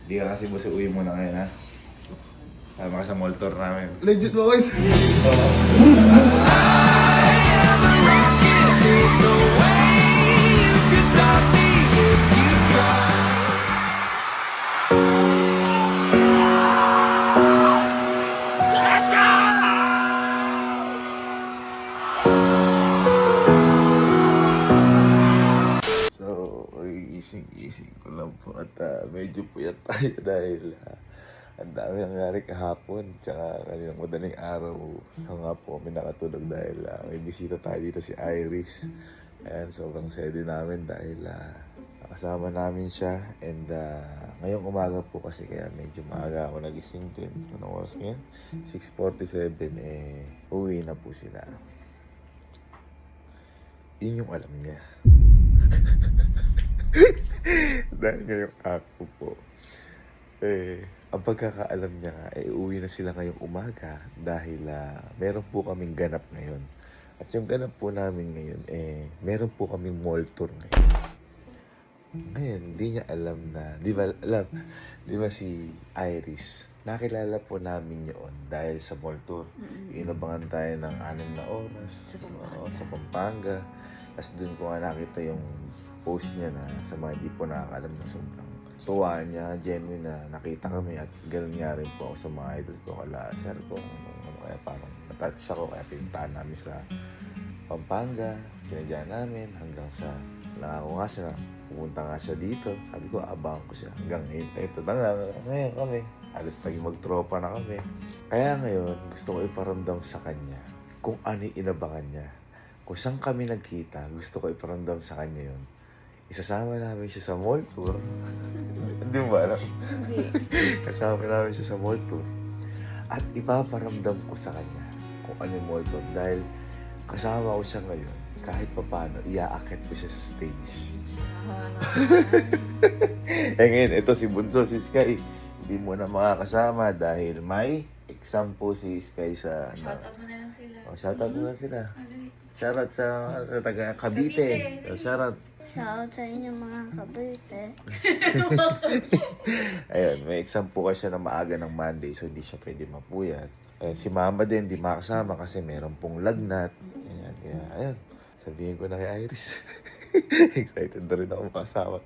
Hindi ka kasi boss, uwi muna ngayon ha. Tama ka sa mall tour namin. Legit ba guys? So, gising ko lang po at medyo puyat tayo dahil ang dami nangyari kahapon tsaka kaninang madaling araw. So nga po kami nakatulog dahil may bisita tayo dito si Iris. Ayan, sobrang sede namin dahil kasama namin siya and ngayong umaga po kasi kaya medyo maaga ako nagising din. Anong oras ngayon? 6:47 uwi na po sila. Yun yung alam niya. Dahil ngayong ako po ang pagkakaalam niya nga uwi na sila ngayong umaga dahil meron po kaming ganap ngayon. At yung ganap po namin ngayon meron po kaming mall tour ngayon. Ngayon, hindi niya alam na, di ba si Iris, nakilala po namin yun dahil sa mall tour. Inabangan tayo ng 6 na oras sa Pampanga. Tapos dun ko nga nakita yung post niya na sa mga hindi po nakakalam na sobrang tuwa niya, genuine na nakita kami at gano'n nga rin po ako sa mga idol ko kala sir ko. Kaya parang natouch ako kaya pinuntahan namin sa Pampanga, sinadya namin hanggang sa nangako nga siya, pumunta nga siya dito. Sabi ko, abang ko siya hanggang ito na nga, ngayon kami. Halos naging magtropa na kami. Kaya ngayon, gusto ko iparamdam sa kanya kung ano yung inabangan niya. Kung saan kami nagkita, gusto ko iparamdam sa kanya yun. Isasama namin siya sa mall tour. Hindi mo ba alam? Kasama namin siya sa mall tour. At ipaparamdam ko sa kanya kung ano yung mall tour. Dahil kasama ko siya ngayon, kahit paano, iaakit ko siya sa stage. Ngayon, ito si Bunso, si Sky. Hindi mo na makakasama dahil may exam po si Sky sa... Shoutout mo na lang sila. Shoutout mo na sila. Shoutout sa taga Cavite. Shoutout. Shoutout sa inyo mga kabite. Ayun, may exam po kasi siya na maaga ng Monday so hindi siya pwede mapuyat. Ayun, si Mama din di makasama kasi meron pong lagnat. Ayan, kaya ayun, sabihin ko na kay Iris. Excited na rin ako makasama.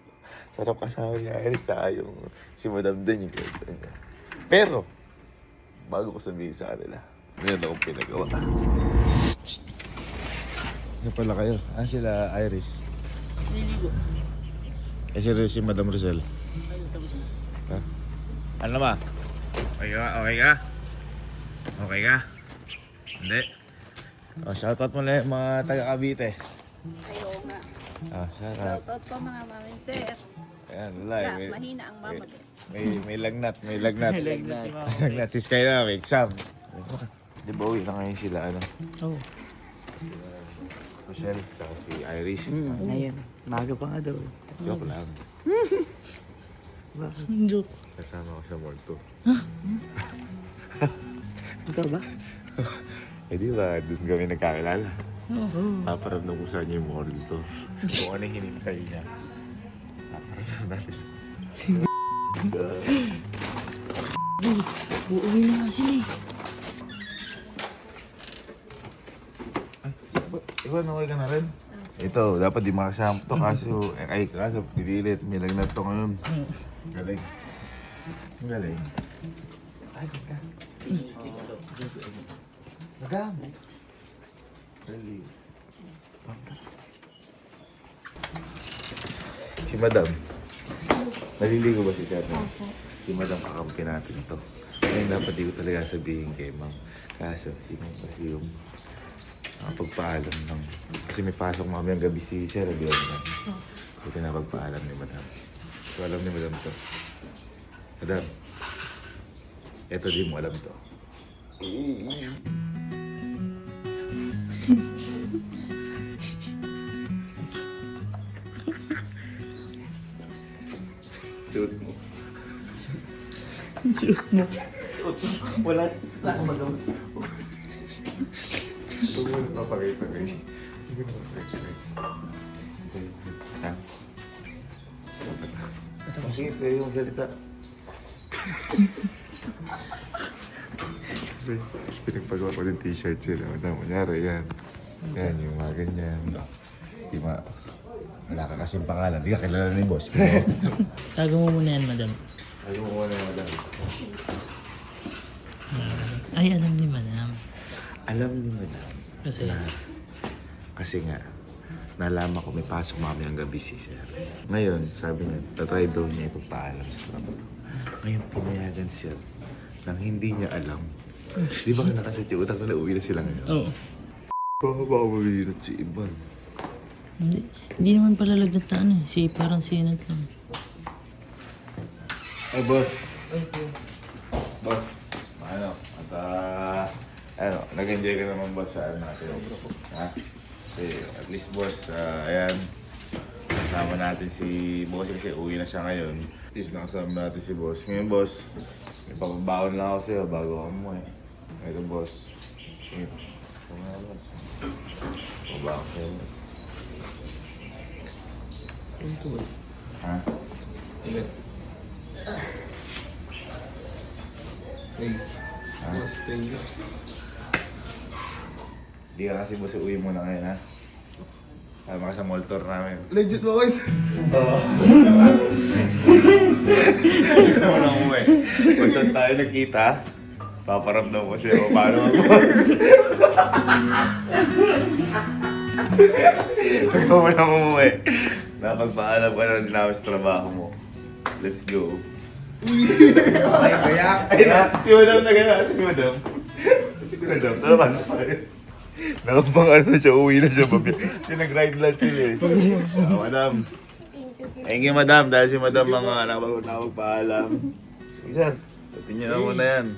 Sarap kasama ni Iris tsaka yung si Madam din yung kaya niya. Pero, bago ko sabihin sa kanila, meron akong pinagawa. Ano pala kayo? Sila Iris. Niligo. Si Madam Rosel. Ay, tapos na. Ha? Ano ba? Okay ka? Okay ka? Okay ka? Hindi? Shoutout mo lang yung mga taga Cavite. Ayaw nga. Shoutout. Shoutout po mga mamin sir. Ayan, Yeah, may, mahina ang mama din. may lagnat. May lagnat. Si Sky na, may exam. Di ba uwi na ngayon sila, ano? Oo. Rochelle, saka si Iris. Ngayon. Maga pa nga daw. Joke lang. Bakit? Joke. Kasama ko sa mall tour. Ito ba? Di ba, doon kami nagkakilala. Oo. Paparamdam ko sa inyo yung mall tour. Kung ano yung hinintay niya. Paparamdam natin sa... Uuwi na nga sila eh. Ikaw, okay ka na rin? Ito, dapat di makasama to kaso, kaso pinilit, may lagnat to ngayon. Galing. Galing. Ay, galing. Magam. Galing. Si Madam. Naliligo ba si Sir? Si Madam kakampi natin ito. Ngayon dapat di ko talaga sabihin kay Ma'am. Kaso, kasi yung pagpaalam ng... Kasi may pasok mamayang gabi si Sir, di ba? Buti na pagpaalam ni Madam. So alam ni Madam to. Madam, eto di mo alam to. Suot mo. Suot mo. Wala akong magawa. Huwag mo na papakita kayo. Huwag mo na papakita. Ha? Kasi kayo yung salita. Kasi pinagpagawa ko ng t-shirt sila. Madam, kunyari yan. Yan, yung mga ganyan. Di ba? Wala ka kasing pangalan. Di ka kilala ni boss. Tago mo muna yan, madam. Ayaw mo muna, madam. Ay, alam ni madam. Alam ni madam. Kasi, Kasi nga, nalaman ko may pasok mamayang gabi si sir. Ngayon, sabi niya, tatry daw niya ipagpaalam sa trabaho. Ngayon, pinayagan siya nang hindi niya alam. Di ba ka nakaset yung utang na uwi na sila ngayon? oo. Baka ba mabilinat si Iban? Hindi naman pala lagnat na ano eh. Parang sinat lang. Ay, boss. Boss, ano? At nag-enjoy ka naman boss sa ano natin. Ha? Kasi at least boss, ayan. Kasama natin si boss kasi uwi na siya ngayon. At least nakasama natin si boss. Ngayon boss, may papabaon lang ako sa'yo bago ako mo eh. Ito boss. Ito nga boss. Papabaon ko sa'yo boss. Ito boss. Ha? Ilan? Hey, Ha? boss, thank you. Di ka kasi boss uwi muna ngayon ha? Sama ka sa mall tour namin. Legit mo, guys. Hindi ka naman umuwi. Kung saan tayo nagkita, paparamdam ko sa'yo kung paano ako. Huwag ka muna umuwi. Napagpaalam ka na din namin sa trabaho mo. Let's go. Ay, kaya. Ay na, si Madam na gano'n. Si Madam. Si Madam, tama na tayo. Nakapang ano siya, uwi na siya. Sinag-ride lang sila eh. Madam. Thank you, Madam. Dahil si Madam mga nakapagpaalam. Isan, pati niyo na muna yan.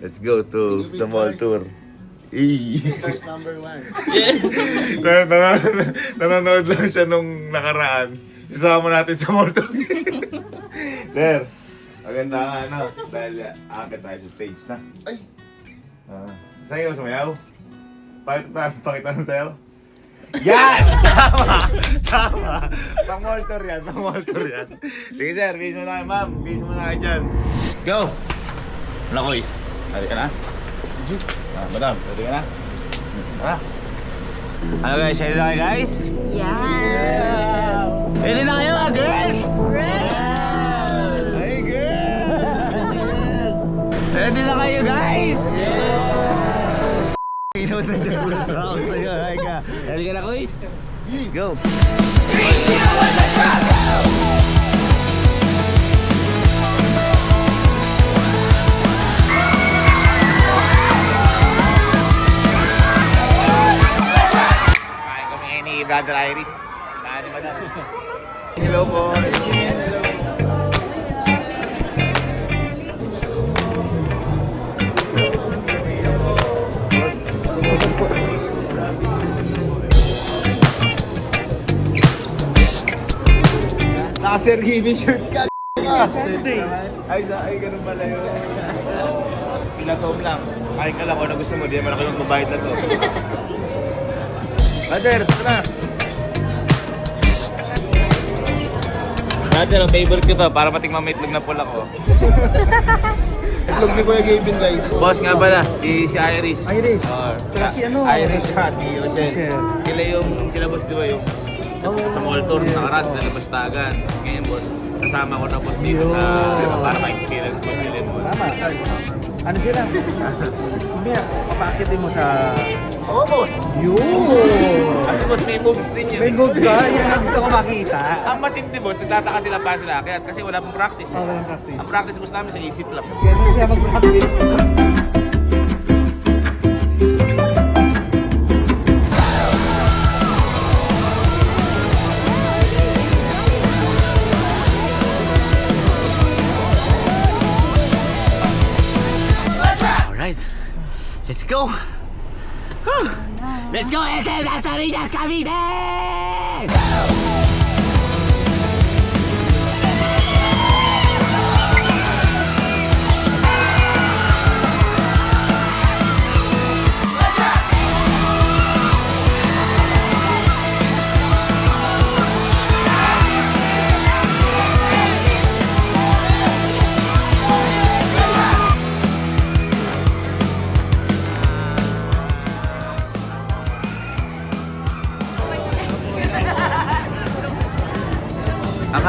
Let's go to the mall tour. First number 1. Nanonood lang siya nung nakaraan. Isama natin sa mall tour. There. Maganda nga ano. Dahil akit tayo sa stage na. Ay! Saan kayo sumayaw? Pakita ng sayo? Yan! Tama! Tama! Pang-mall tour yan, pang-mall tour yan. Sige sir, bihis mo na kayo ma'am. Bihis mo na kayo dyan. Let's go! Wala ko is. Ready ka na? Madam, ready ka na? Tara. Ano guys, ready na kayo guys? Yeah! Ready na kayo mga girls? Ready! Hey girls! Ready na kayo guys? Pinot na dyan ako sa'yo, hi ka. Ready ka na kuis? Let's go! Kain kami ni Brother Iris. Kain ni Madam. Hello po. Naka-Sir Giving shirt ka. Ay, ganun pala yun. Pilatom lang. Kain ka lang kung ano gusto mo. Di naman ako yung babayad na to. Brother, tara. Brother, ang favorite ko to. Para matikmang may itlog na pula ko. Itlog ni Kuya Gavin, guys. Boss nga pala, si Iris. Iris. Oh, Tsaka si ano? Iris siya, si Rochelle. Rochelle. Sila boss, di ba yung sa mall tour, nakaras, nalabastagan. Ngayon boss, kasama ko na boss dito sa para ma-experience boss nila boss. Tama. Ano sila? Hindi, papakitin mo sa... Oo boss! Yun! Kasi boss, may moves din yun. May moves ka? Yan ang gusto ko makita. Ang matindi boss, nagtataka sila pa sila kaya kasi wala pong practice. Oh, walang practice. Ang practice boss namin sa isip lang. Kaya mo siya mag-practice. Alright. Let's go! Let's go! SS Dasariñas Cavite!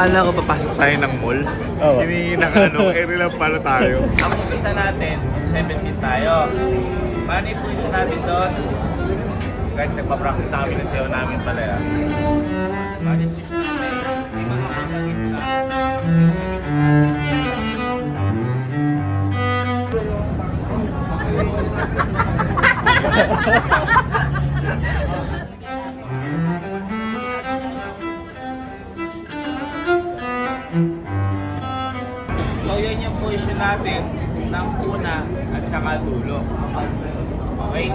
Akala ko papasok tayo ng mall. Oo. Hindi naka ere lang pala tayo. Ang umpisa natin, 17 tayo. Paano yung position natin doon? Guys, nagpa-practice na kami ng sayo namin pala yan. Paano yung position natin? Lima ako sa gitna. So yan yung position natin ng una at saka dulo. Okay?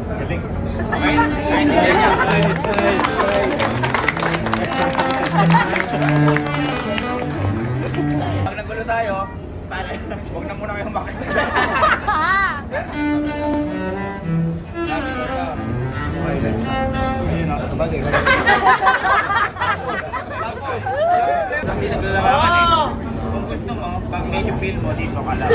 Galing. Okay? Naintindihan niya. Pag nagulo tayo, huwag na muna kayong bakit. Lagi ko ito. Okay, let's go. Ayun ako, tabagay. Tapos, kasi naglalaban eh. Kung gusto mo, pag medyo feel mo, dito ka lang.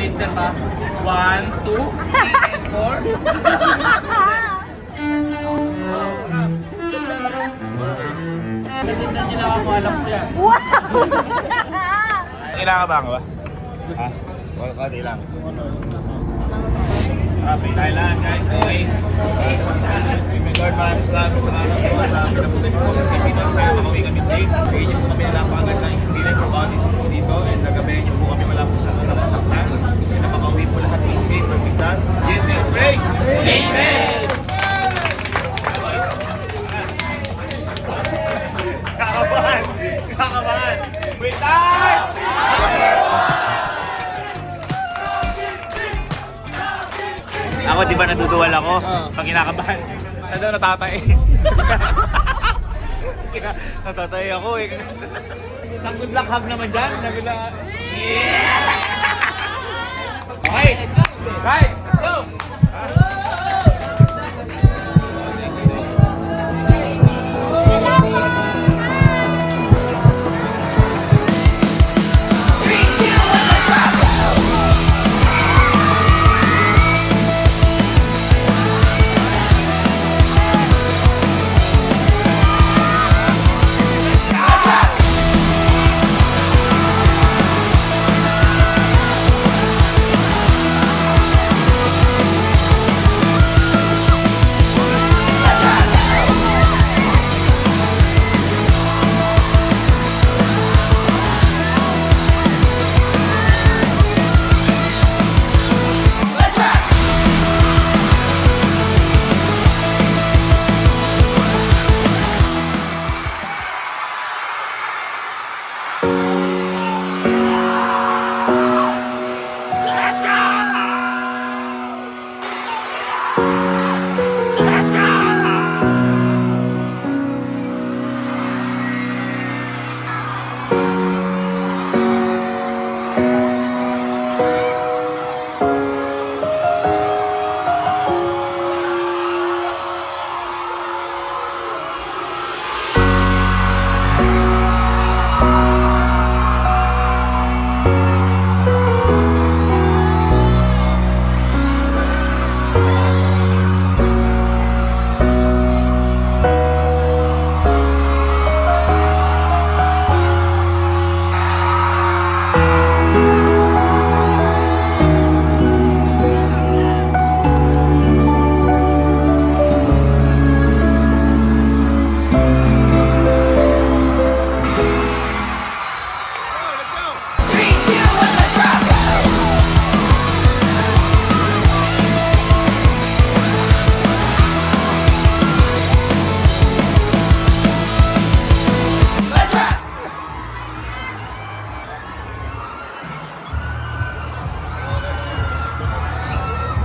Sister pa. 1, 2, 3, and 4. Sasundan niyo lang ako, alam ko yan. Kailangan ba ba? Ha? Konti lang. Happy tayo lahat guys, okay? May Lord, maraming salamat sa araw sa mga pinapunta niyo po kasi pinasaya makauwi kami safe. Bigyan niyo po kami na napakagandang experience sa bawat isa po dito and nagabayan niyo po kami wala po sa ating masaktan. And napakauwi po lahat ng safe and ligtas. Yes and pray! Amen! Kakabahan! Kakabahan! Wait time! Ako, di ba naduduwal ako? Pag kinakabahan. Siya daw natatay. Natatay ako eh. Isang good luck hug naman dyan. Sabi na, yeah! Okay, let's go! Guys, let's go!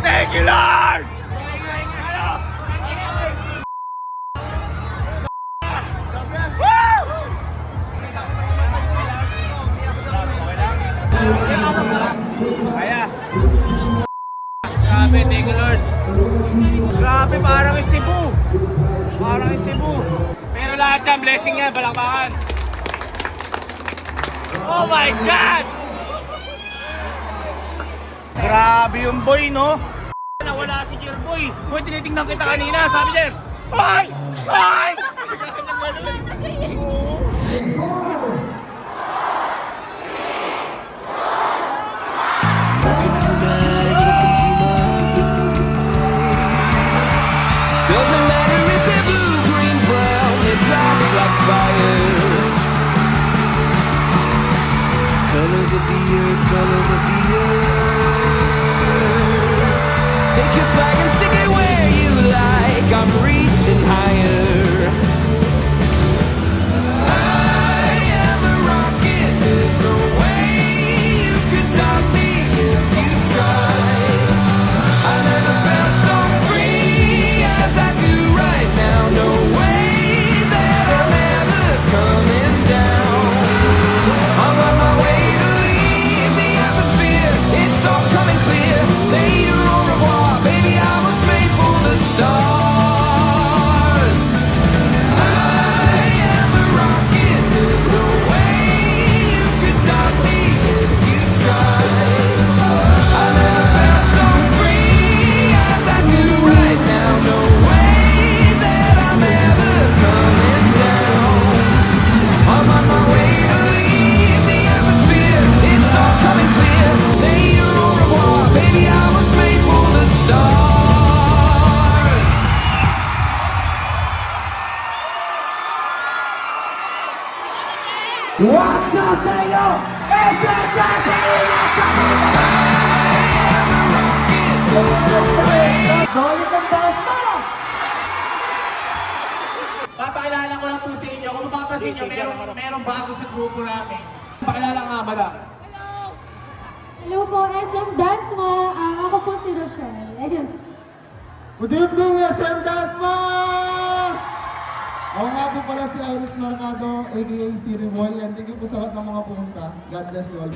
Thank you, Lord! Kaya. Grabe, thank you, Lord. Grabe, parang yung Cebu. Parang yung Cebu. Pero lahat yan, blessing yan, balakbakan. Oh my God! Grabe yung boy, no? Nawala si Jerboy. Boy, tinitingnan kita kanina. Sabi niya, ay! Ay! Look into my eyes, look into my eyes. Doesn't matter if they're blue, green, brown, they flash like fire. Colors of the earth, colors of the earth. Take your flag and stick it where you like. I'm reaching higher. I am a rocket. There's no way you can stop me if you try. I never felt so free as I do right now. No way that I'm ever coming down. I'm on my way to leave the atmosphere. It's all coming clear. Say au revoir, baby. I was made for the stars. I am a rocket. There's no way you can stop me if you try. I never felt so free as I do right now. No way that I'm ever coming down. I'm on my way to leave the atmosphere. It's all coming clear. Say au revoir, baby. I was made for the stars. Papakilala ko lang po sa inyo. Kung mapapansin nyo, merong bago sa grupo namin. Pakilala nga, madam. Hello po, SM Dance Ma. Ako po si Rochelle. Ayun. Good evening, SM Dasma! Ako nga po pala si Iris Mercado, aka si Rivoy, and thank you po sa lahat ng mga pumunta. God bless you all.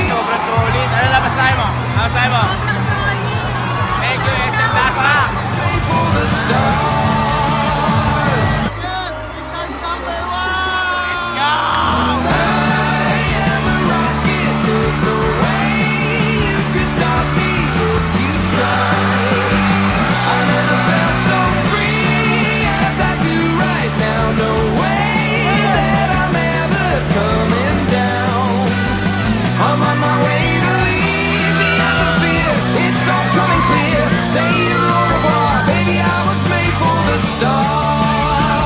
Sobra solid. Ano labas tayo mo? Ano tayo mo? Thank you, SM Dasma. I'm on my way to leave the atmosphere. It's all coming clear. Say au revoir, baby. I was made for the stars.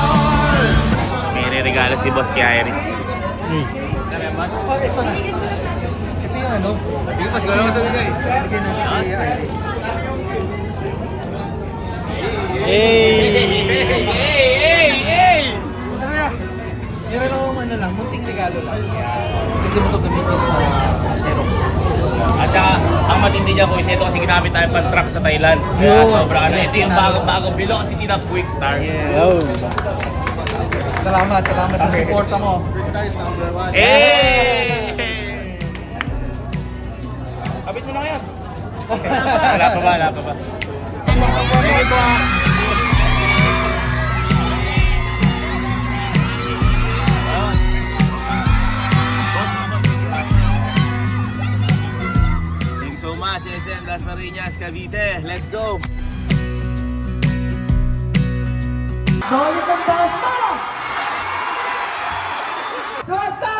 May regalo si Boss kay Iris. Sige, pas ko lang sa bigay. Meron akong ano lang, munting regalo lang. Pwede mo ito gamitin sa Aerox. At saka, ang matindi niya ko is ito kasi ginamit tayo pang truck sa Thailand. Kaya sobrang ano. Ito yung bagong bilo kasi tina quick start. Salamat sa suporta mo. Kapit mo na ngayon. Wala pa ba? Sige po. Thank you so much, SM Dasmariñas, Cavite. Let's go! Solid ang Dasma! Basta!